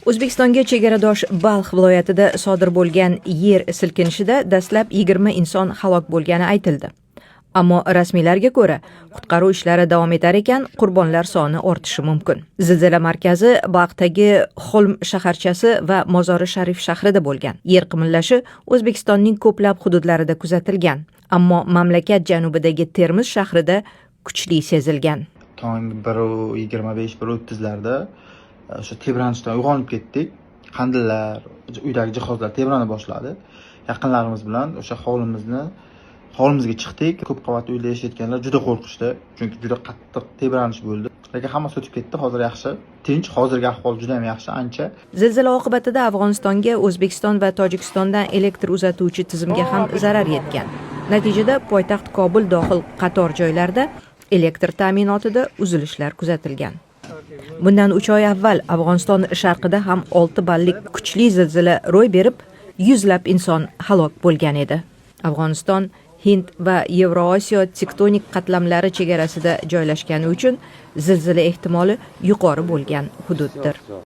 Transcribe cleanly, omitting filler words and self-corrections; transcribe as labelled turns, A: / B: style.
A: O'zbekistonga chegaradosh Balx viloyatida sodir bo'lgan yer silkinishida dastlab 20 inson halok bo'lgani aytildi. Ammo rasmiylarga ko'ra, qutqaruv ishlari davom etar ekan, qurbonlar soni ortishi mumkin. Zilzila markazi Balxdagi Xolm shaharchasi va Mozori Sharif shahrida bo'lgan. Yer qimirlashi O'zbekistonning ko'plab hududlarida kuzatilgan, ammo mamlakat janubidagi Termiz shahrida kuchli sezilgan.
B: Tong 1:25-1:30larda o'sha tebranishdan uyg'onib ketdik. Qandillar, uydagi jihozlar tebrana boshladi. Yaqinlarimiz bilan o'sha hovlimizga chiqdik. Ko'p qavatli uyda yashayotganlar juda qo'rqishdi, chunki juda qattiq tebranish bo'ldi. Lekin hammasi o'tib ketdi. Hozir yaxshi, tinch, hozirgi ahvol juda ham yaxshi, ancha.
A: Zilzila oqibatida Afg'onistonga, O'zbekiston va Tojikistondan elektr uzatuvchi tizimga ham zarar yetgan. Natijada poytaxt Kobul dohil qator joylarda elektr ta'minotida uzilishlar kuzatilgan. Bundan 3 oy avval Afg'oniston sharqida ham 6 ballik kuchli zilzila ro'y berib, yuzlab inson halok bo'lgan edi. Afg'oniston Hind va Yevrosiyo tektonik qatlamlari chegarasida joylashgani uchun zilzila ehtimoli yuqori bo'lgan hududdir.